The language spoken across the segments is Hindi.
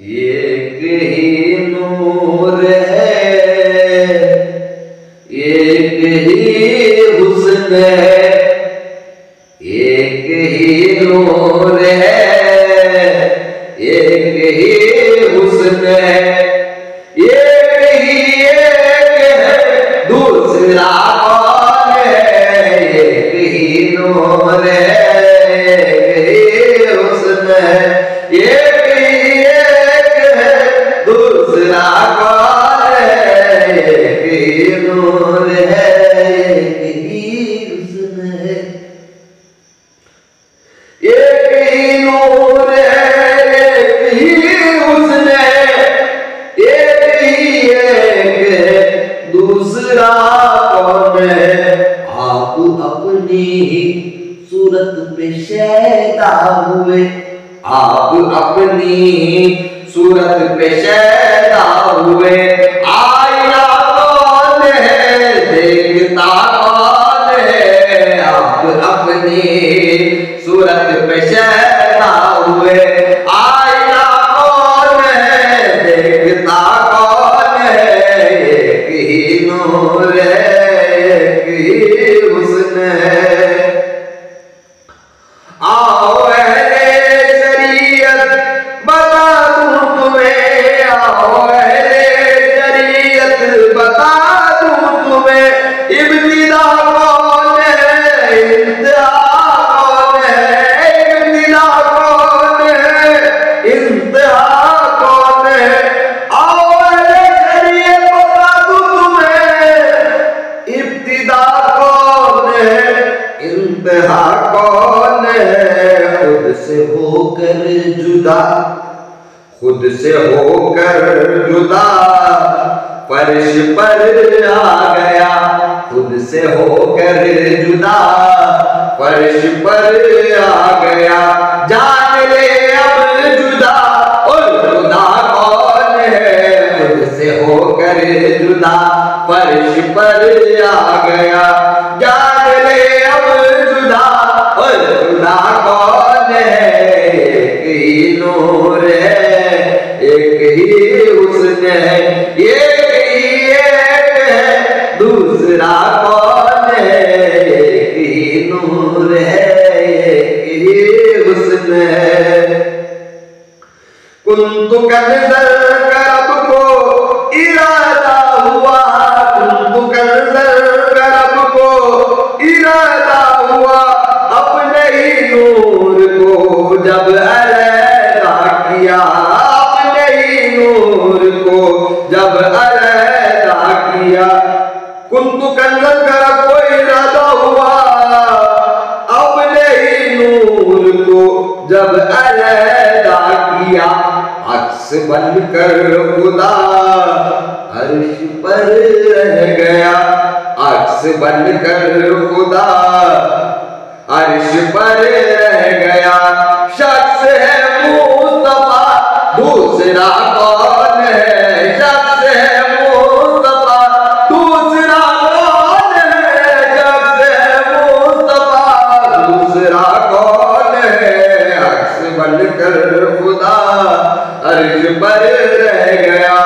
एक ही नूर है, एक ही हुस्न है, एक ही नूर है, एक ही हुस्न है, एक है दूसरा कौन है, एक ही नूर है, एक ही हुस्न है, एक दूसरा कौन है, एक ही नूर है, एक ही हुस्न है, एक ही नूर है, एक ही हुस्न है, एक ही एक दूसरा कौन है। आप अपनी ही सूरत पे शैदा हुए, आप अपनी सूरत पे शैदा हुए, आईना कौन है, देखता कौन है, आप अपनी सूरत पे शैदा हुए, आईना कौन है, देखता कौन है, एक ही नूर है, एक ही हुस्न है। आओ अहले शरीयत बता दूं तुम्हें, आओ अहले शरीयत बता दूं तुम्हें, इब्तिदा कौन है, इंतहा कौन है, इब्तिदा कौन है, इंतहा कौन है। आओ अहले शरीयत बता दूं तुम्हें, इब्तिदा कौन है, इंतहा कौन है। खुद से होकर जुदा, खुद से होकर जुदा फर्श पर आ गया, खुद से होकर जुदा फर्श पर आ गया, जान ले अब जुदा और जुदा कौन है, खुद से होकर जुदा फर्श पर आ गया, जान ले अब जुदा और जुदा कौन है, एक ही नूर है, एक ही हुस्न है, एक ही एक है दूसरा कौन है, एक ही नूर है, एक ही हुस्न है। कुन्तु कंज़र करब को इरादा हुआ, कुन्तु कंज़र करब को इरादा हुआ, अपने ही नूर को जब अलैदा किया, अपने ही नूर को जब अलैदा किया। कुन्तु कंज़र करब को इरादा हुआ, अपने ही नूर को जब अलैदा किया, अक्स बनकर खुदा अर्श पर रह गया, अक्स बनकर खुदा अर्श पर रह गया, शख्स है मुस्तफा दूसरा कौन है, शख्स है मुस्तफा दूसरा कौन है, शख्स है मुस्तफा दूसरा कौन है, अक्स बनकर खुदा अर्श पर रह गया,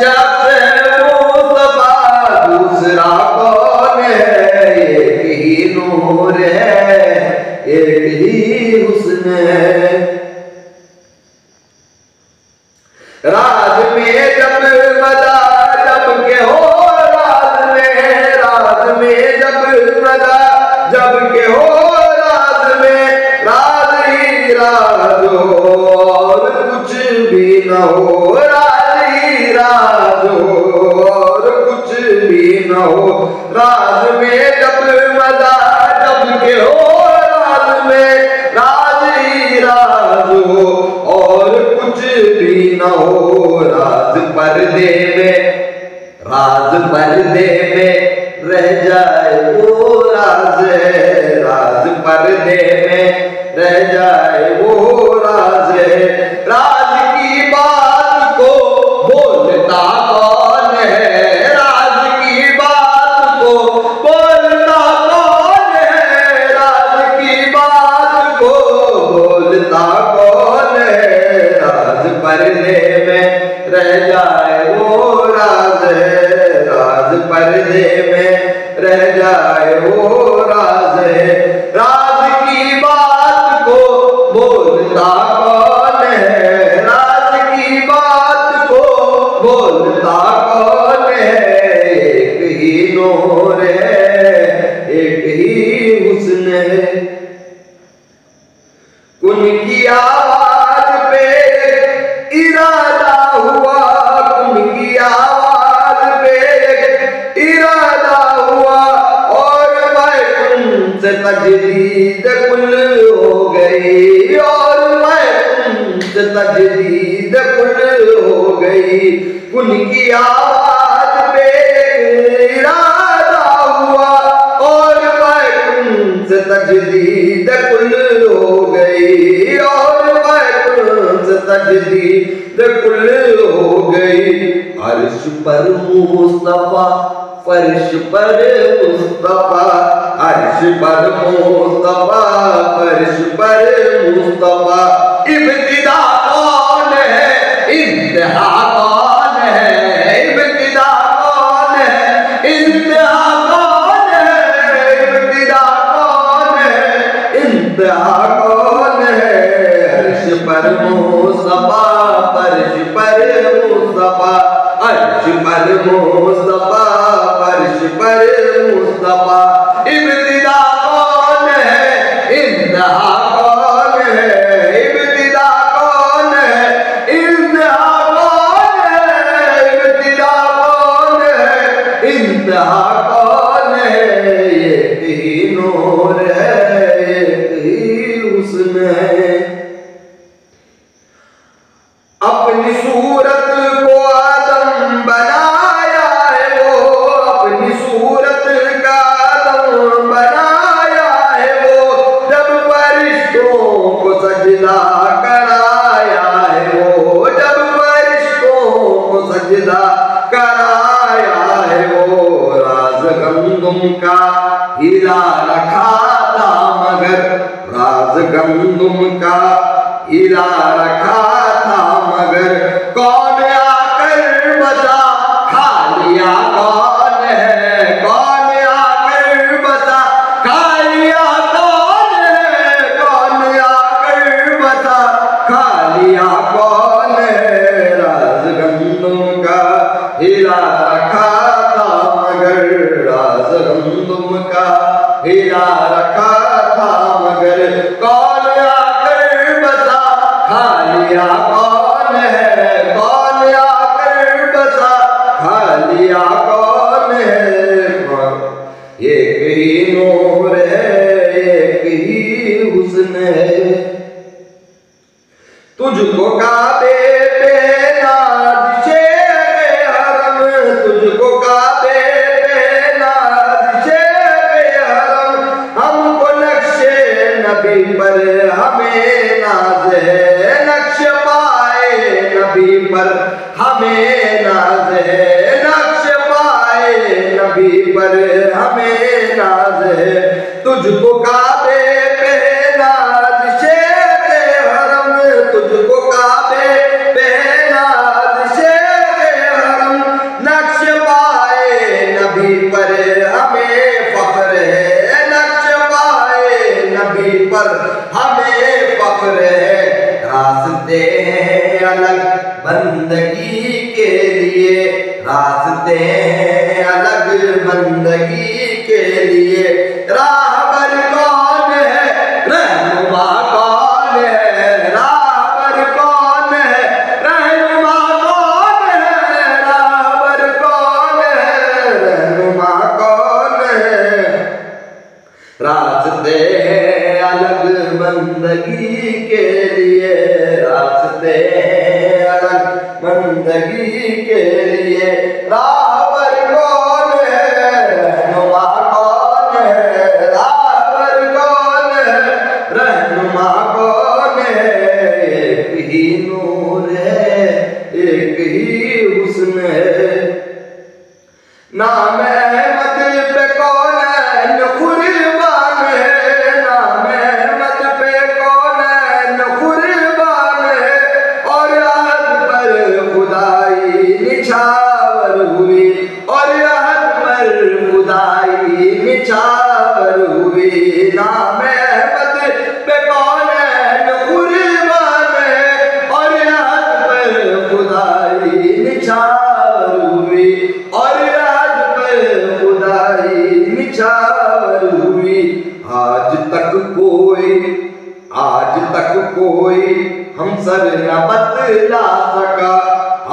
शख्स है मुस्तफा दूसरा कौन है, एक ही नूर है, एक ही हुस्न है। राज में जब मदा जब के हो, राज में जब मदा जब के हो, राज में राज ही राज हो और कुछ भी न हो, राज ही राज हो और कुछ भी न हो, राज में जब मदा जब के हो, राज में राज ही राज हो और कुछ भी न हो, राज पर्दे में, राज पर्दे में रह जाए वो राज है, राज पर्दे में रह जाए वो राज है, राज की बात को बोलता कौन है, राज की बात को बोलता कौन है, राज की बात को बोलता कौन है, राज पर्दे में रह जाए वो राज है, राज पर्दे में रह जाए वो राज है। राज की बात को बोलता कौन है, राज की बात को बोलता कौन है। एक ही नूर है, एक ही हुस्न है। कुन की आवाज पे इरादा हुआ, कुन की आवाज पे इरादा हुआ, और मैं कुन से तजदीद कुल हो गई, और मैं कुन से तजदीद कुल हो गई। कुन की आवाज पे इरादा हुआ, और मैं कुन से तजदीद कुल हो गई, और मैं कुन से तजदीद कुल हो गई। अर्श पर मुस्तफा, फर्श पर मुस्तफा, अर्श पर मुस्तफा, फर्श पर मुस्तफा। इब्तिदा कौन है, इंतहा कौन है, इब्तिदा कौन है, इंतहा कौन है, इब्तिदा कौन है, इंतहा कौन है। अर्श पर मुस्तफा, फर्श पर मुस्तफा, अर्श पर मुस्तफा, फर्श पर मुस्तफा। इब्तिदा कौन है, इंतहा कौन है, इब्तिदा कौन है, इंतहा कौन है, इब्तिदा कौन है, इंतहा कौन है। एक ही नूर है, एक ही हुस्न है। अपनी सूरत को आदम बनाया है वो, अपनी सूरत का आदम बनाया है वो। जब फरिश्तों को सजदा कराया है वो, जब फरिश्तों को सजदा कराया है वो। राज गंदुम का हीरा रखा था मगर, राज गंदुम का हीरा रखा था मगर, कौन आकर बता खा लिया कौन है, कौन आकर बता खा लिया कौन है, कौन आकर बता खा लिया कौन है। राज गंदुम का हीरा रखा था मगर, राज गंदुम का हीरा रखा था मगर, कौन आकर बता खा लिया कौन है, कौन आकर बता खा लिया कौन है। एक ही नूर है, एक ही हुस्न है। तुझको काबे पे नाज़िशे हरम, तुझको काबे पे नाज़िशे हरम। हमको नक्शे नबी पर हमें नाज है, नक्श पाए नबी पर हमें नाज है, नक्श पाए नबी पर हमें नाज है। तुझको काबे पे नाज़िशे हरम, तुझको काबे पे नाज़िशे हरम। नक्श पाए नबी पर हमें फख्र है, नक्श पाए नबी पर हमें फख्र है। रास्ते हैं अलग बंदगी के लिए, रास्ते हैं अलग बंदगी के लिए। राहबर कौन है, रहनुमा कौन है, राहबर कौन है, रहनुमा कौन है, राहबर कौन है, रहनुमा कौन है। रास्ते हैं अलग बंदगी के लिए, रास्ते हैं अलग बंदगी के लिए। राहबर कौन है, रहनुमा कौन है, राहबर कौन है, रहनुमा कौन है। एक ही नूर है, एक ही हुस्न है। नाम अहमद पे कौन कुर्बान है, नाम अहमद पे कौन कुर्बान है। और बतला सका,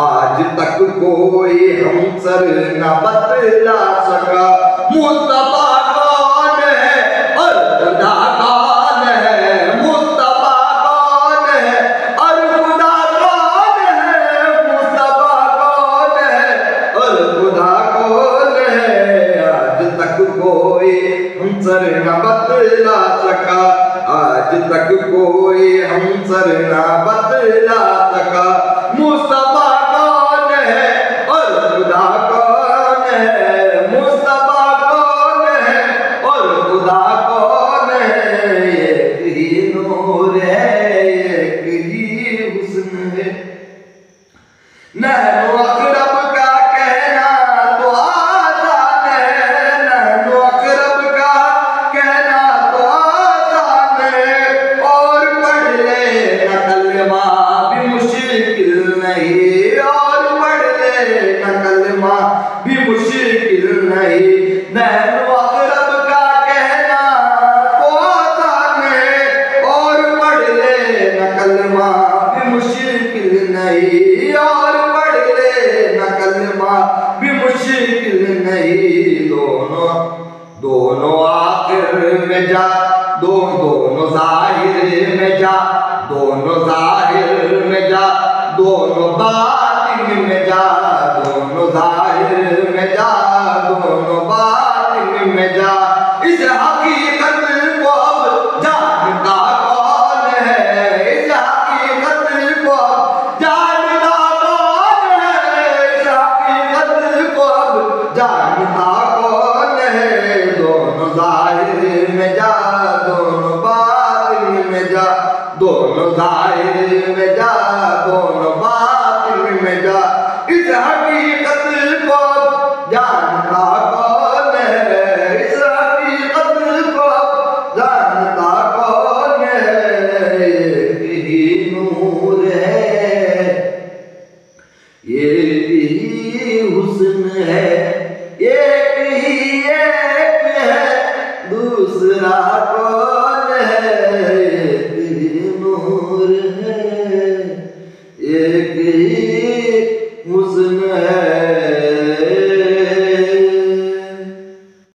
आज तक कोई हमसर न बतला सका। मुस्तफा कौन है और खुदा कौन है, मुस्तफा कौन है और खुदा कौन है, मुस्तफा कौन है और खुदा कौन है, आज तक कोई हमसर न बतला सका, आज तक कोई हमसर न बतला सका। मुस्तफा कौन है और खुदा कौन है, मुस्तफा कौन है और खुदा कौन है, एक ही नूर है, एक ही हुस्न है। नहनो अक़रब का कहना तो आसान है, नहनो अक़रब का कहना तो आसान है, और पढ़ ले न कलमा भी मुश्किल नहीं, और पढ़ ले न कलमा भी मुश्किल नहीं। नहनो अक़रब का कहना तो आसान है, और पढ़ ले न कलमा भी मुश्किल नहीं, और भी मुश्किल नहीं। दोनों दोनों आखिर में जा, दोनों जाहिर में जा, दोनों जाहिर में जा, दोनों बातिन में जा, दोनों जाहिर में जा, दोनों बातिन में जा। इस हकीकत को अब जानता कौन है, इस हकीकत को अब जानता कौन है, इस हकीकत को अब जानता कौन है। दोनों जाहिर में जा, दोनों बातिन में जा, दोनों जाहिर में जा, दोनों बातिन में जा। इस हकीकत को अब जानता कौन है, इस हकीकत को अब जानता कौन है, एक ही नूर है, एक ही हुस्न है, एक ही एक है, दूसरा कौन है, एक ही नूर है, एक ही हुस्न है।